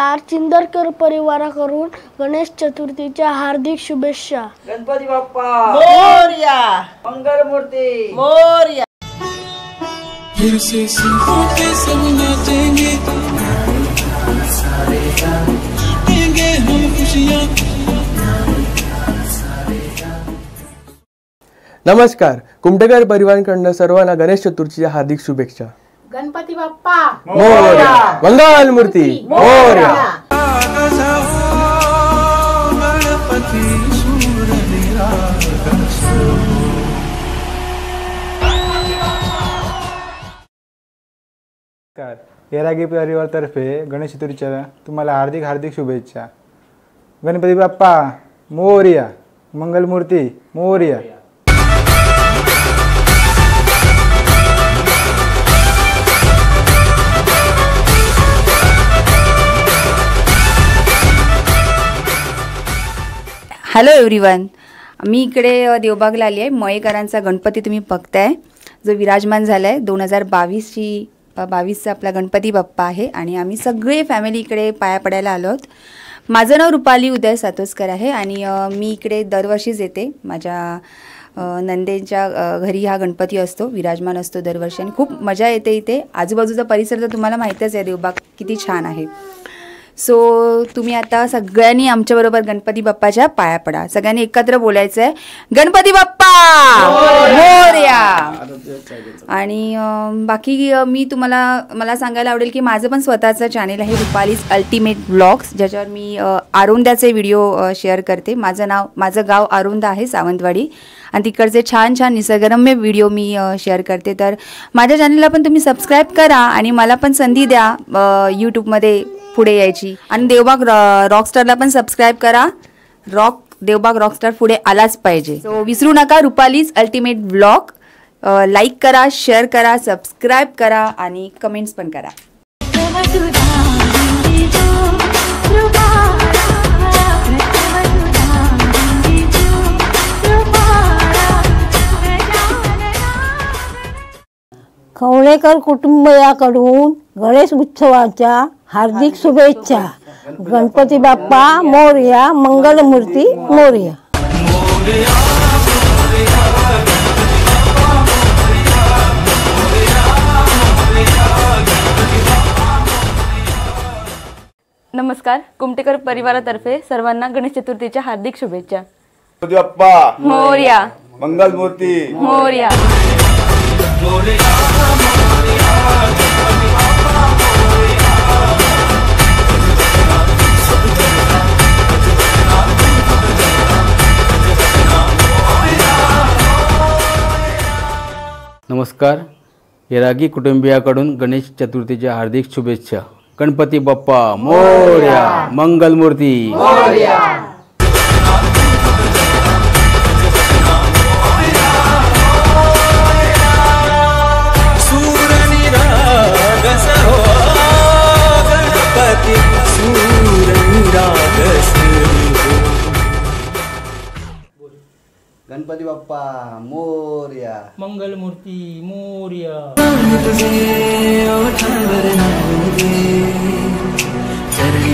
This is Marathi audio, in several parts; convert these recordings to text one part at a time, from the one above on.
नमस्कार. चिंदरकर परिवाराकडून गणेश चतुर्थीच्या हार्दिक शुभेच्छा. गणपती बाप्पा मोरया, मंगलमूर्ती मोरया. फिर से सुनों के सब नाचेंगे, बांटेंगे हम खुशियाँ. नमस्कार. कुमटेकर परिवाराकडून सर्वांना गणेश चतुर्थीच्या हार्दिक शुभेच्छा. गणपती बाप्पा मोरया, मंगलमूर्ती मोरया. येरागी परिवारातर्फे गणेश चतुर्थीच्या तुम्हाला हार्दिक हार्दिक शुभेच्छा. गणपती बाप्पा मोरया, मंगलमूर्ती मोरया. Hello everyone. मी इकडे देवबागला आली आहे. मयेकरांचा गणपती तुम्ही बघताय जो विराजमान झाला आहे. 2022चा आपला गणपती बाप्पा आहे आणि आम्ही सगळे फॅमिली इकडे पाया पडायला आलो आहोत. माझं नाव रुपाली उदय सातोसकर आहे आणि मी इकडे दरवर्षीच येते. माझ्या नंदेच्या घरी हा गणपती असतो, विराजमान असतो दरवर्षी आणि खूप मजा येते इथे. आजूबाजूचा परिसर तर तुम्हाला माहीतच आहे, देवबाग किती छान आहे. सो तुम्ही आता सगळ्यांनी आमच्याबरोबर गणपती बाप्पाच्या पाया पडा. सगळ्यांनी एकत्र बोलायचं आहे, गणपती बाप्पा मोरया. आणि बाकी मला सांगायला आवडेल की माझं पण स्वतःचं चॅनेल आहे रुपालीज अल्टिमेट ब्लॉग्स, ज्याच्यावर मी आरोंद्याचे व्हिडिओ शेअर करते. माझं गाव आरोंदा आहे, सावंतवाडी, आणि तिकडचे छान छान निसर्गरम्य व्हिडिओ मी शेअर करते. तर माझ्या चॅनलला पण तुम्ही सबस्क्राईब करा आणि मला पण संधी द्या यूट्यूबमध्ये पुढे यायची. आणि देवबाग रॉकस्टारला पण सबस्क्राईब करा. देवबाग रॉकस्टार पुढे आलाच पाहिजे. सो विसरू नका रुपालीज अल्टिमेट ब्लॉग लाईक करा, शेअर करा, सबस्क्राईब करा आणि कमेंट्स पण करा. खवणेकर कुटुंबियाकडून गणेश उत्सवाच्या हार्दिक शुभेच्छा. गणपती बाप्पा मोरया, मंगलमूर्ती मोरया. नमस्कार. कुमटेकर परिवारातर्फे सर्वांना गणेश चतुर्थीच्या हार्दिक शुभेच्छा. गणपती बाप्पा मोरया, मंगलमूर्ती मोरया. नमस्कार. येरागी कुटुंबियाकडून गणेश चतुर्थीच्या हार्दिक शुभेच्छा. गणपती बाप्पा मोरया, मंगलमूर्ती मोरया. गणपती बाप्पा मोरया, मंगलमूर्ती मोरया.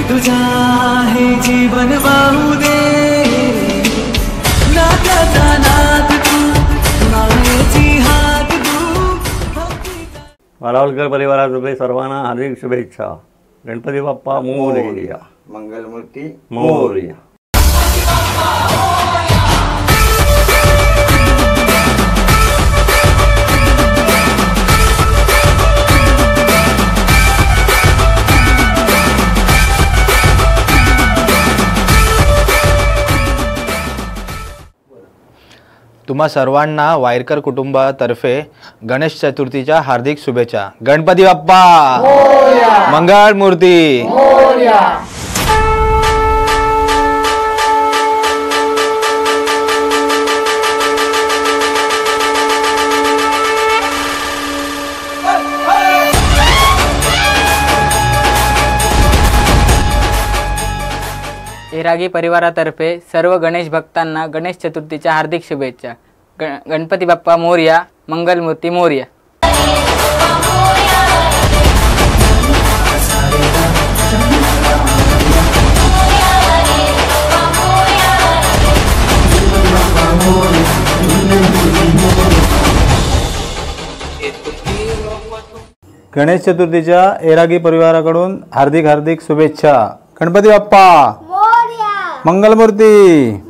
तुझा हे जीवन वाहू दे, नात्याचा नाद तू, मायेची हात तू. वालावलकर परिवारातर्फे सर्वांना हार्दिक शुभेच्छा. गणपती बाप्पा मोरया, मंगलमूर्ती मोरया. तुम्हा सर्वांना वायरकर कुटुंबातर्फे गणेश चतुर्थीच्या हार्दिक शुभेच्छा. गणपती बाप्पा मोरया, मंगलमूर्ती मोरया. येरागी परिवारातर्फे सर्व गणेश भक्तांना गणेश चतुर्थीच्या हार्दिक शुभेच्छा. गणपती बाप्पा मोरया, मंगलमूर्ती मोरया. गणेश चतुर्थीच्या एरागी परिवाराकडून हार्दिक हार्दिक शुभेच्छा. गणपती बाप्पा मंगलमूर्ती.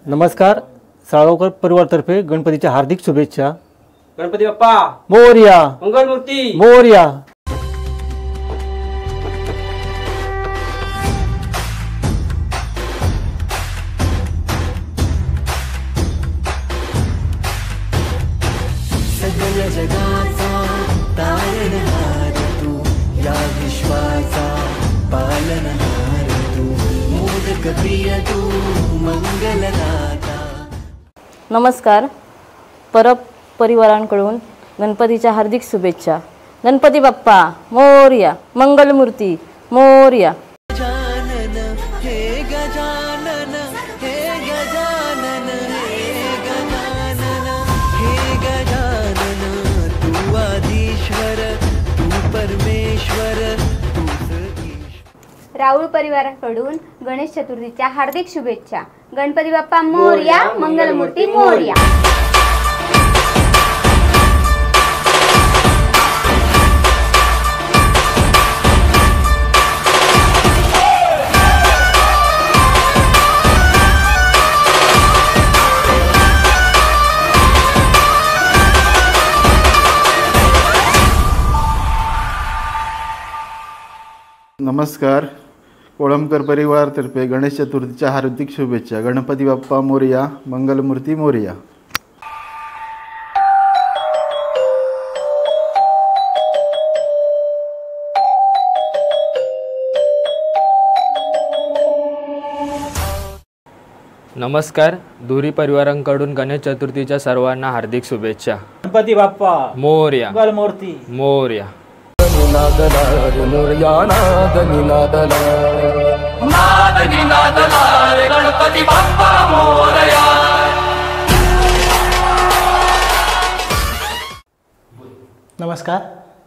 नमस्कार. साळगावकर परिवारातर्फे गणपतीच्या हार्दिक शुभेच्छा. गणपती बाप्पा मोरया. मंगलमूर्ती मोरया. सगळ्या जगाचा तारणहार तू, या विश्वाचा पालनहार तू, मोदक प्रिय तू, मंगलदाता. नमस्कार. परब परिवारांकडून गणपतीच्या हार्दिक शुभेच्छा. गणपती बाप्पा मोरया. मंगलमूर्ती मोरया. गजानन हे गजानन हे गजानन हे गजानन हे गजानन, तू आधीश्वर तू परमेश्वर. राहुल परिवाराकडून गणेश चतुर्थीच्या हार्दिक शुभेच्छा. गणपती बाप्पा मोरया. मंगलमूर्ती मोरया. नमस्कार. कोळंबकर परिवारातर्फे गणेश चतुर्थीच्या हार्दिक शुभेच्छा. गणपती बाप्पा मोरया. मंगलमूर्ती मोरया. नमस्कार. धुरी परिवारांकडून गणेश चतुर्थीच्या सर्वांना हार्दिक शुभेच्छा. गणपती बाप्पा मोरया. मंगलमूर्ती मोरया. गणपती बाप्पा मोरया. नमस्कार.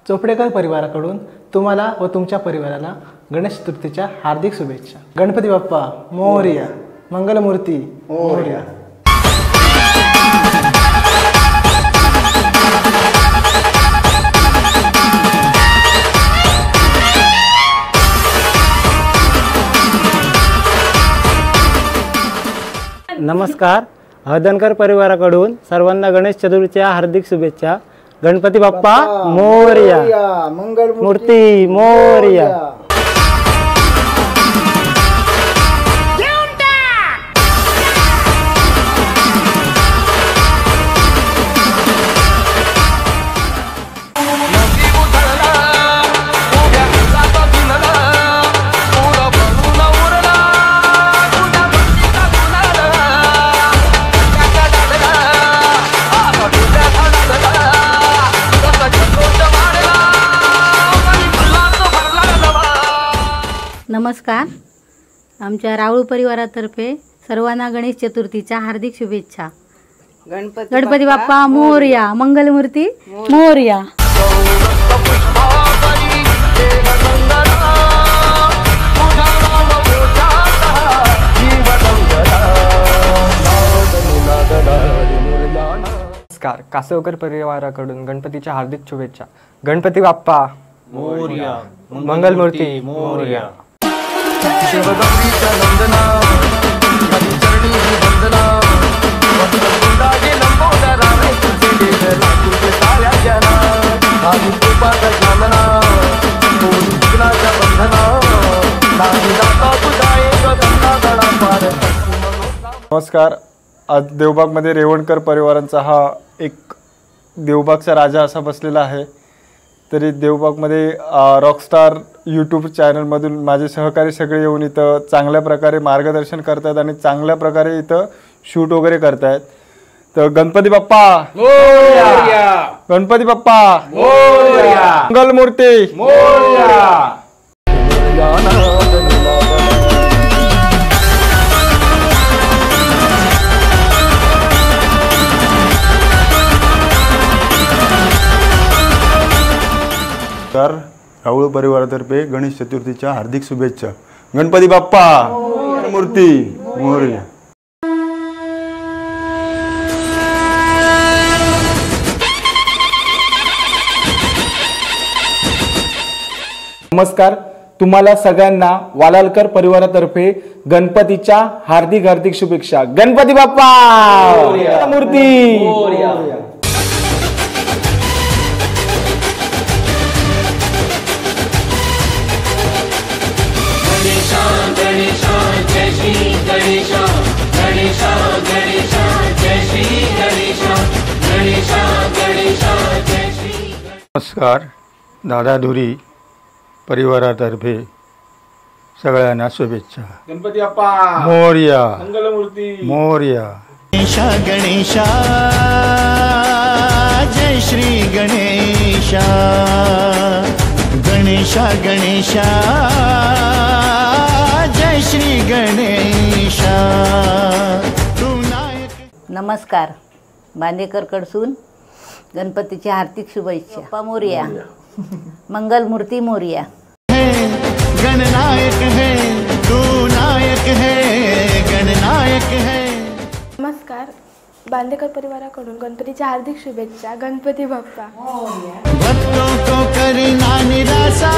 चोपडेकर परिवाराकडून तुम्हाला व तुमच्या परिवाराला गणेश चतुर्थीच्या हार्दिक शुभेच्छा. गणपती बाप्पा मोरया. मंगलमूर्ती मोरया. नमस्कार. हदनकर परिवाराकडून सर्वांना गणेश चतुर्थीच्या हार्दिक शुभेच्छा. गणपती बाप्पा मोरया. मंगलमूर्ती मोरया. नमस्कार. आमच्या राहुल परिवारातर्फे सर्वांना गणेश चतुर्थीच्या हार्दिक शुभेच्छा. गणपती बाप्पा मोरया. मंगलमूर्ती मोरया. नमस्कार. कासवकर परिवाराकडून गणपतीच्या हार्दिक शुभेच्छा. गणपती बाप्पा मोरया. मंगलमूर्ती मोरया. शिवगौरीच्या नंदना चरणी वंदना, वंदकुंडाचे लंबोदरा, तुझे देव तुझे साऱ्या जना, आधी कृपाचा चांदना, विघ्नाच्या बंधना, नाही जाता तुझा एक गंगा गळा पार. नमस्कार. आज देवबागमध्ये रेवणकर परिवारांचा हा एक देवबागचा राजा असा बसलेला आहे. तरी देवबागमध्ये रॉकस्टार यूट्यूब चॅनलमधून माझे सहकारी सगळे येऊन इथं चांगल्या प्रकारे मार्गदर्शन करतात आणि चांगल्या प्रकारे इथं शूट वगैरे करतायत. तर गणपती बाप्पा मोरया. गणपती बाप्पा मोरया. मंगलमूर्ती मोरया. तर राऊळ परिवारातर्फे गणेश चतुर्थीच्या हार्दिक शुभेच्छा. गणपती बाप्पा मूर्ती मोरया. नमस्कार, तुम्हाला सगळ्यांना वालालकर परिवारातर्फे गणपतीच्या हार्दिक हार्दिक शुभेच्छा. गणपती बाप्पा मूर्ती. नमस्कार, दादा धुरी परिवारातर्फे सगळ्यांना शुभेच्छा. गणपती बाप्पा मोरया. मंगलमूर्ती मोरया. गणेशा गणेशा जय श्री गणेशा. गणेशा गणेशा जय श्री गणेशा. नमस्कार, बांदेकर कडसून गणपतीची हार्दिक शुभेच्छा. बाप्पा मोरया. मंगलमूर्ती मोरया. गणनायक है तू, नायक है गणनायक है. नमस्कार, बांदेकर परिवाराकडून गणपतीच्या हार्दिक शुभेच्छा. गणपती बाप्पा. भक्तों को करना निराशा.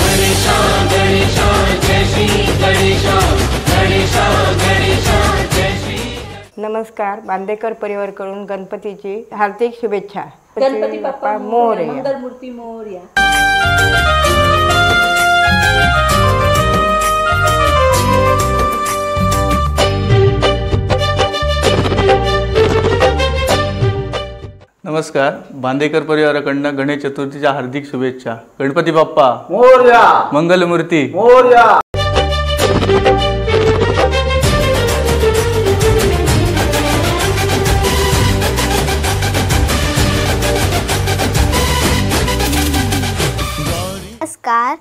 गणेशा गणेशा जय श्री गणेशा. गणेशा गणेशा जय श्री. नमस्कार, बांदेकर परिवारकडून गणपतीची हार्दिक शुभेच्छा. गणपती बाप्पा मोरया. मंगलमूर्ती मोरया. नमस्कार, बांदेकर परिवाराकडनं गणेश चतुर्थीच्या हार्दिक शुभेच्छा. गणपती बाप्पा मोरया. मंगलमूर्ती मोरया. नमस्कार,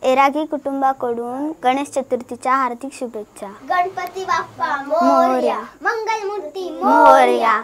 एरागी कुटुंबाकडून गणेश चतुर्थीच्या हार्दिक शुभेच्छा. गणपती बाप्पा मोरया. मंगलमूर्ती मोरया. मोरया.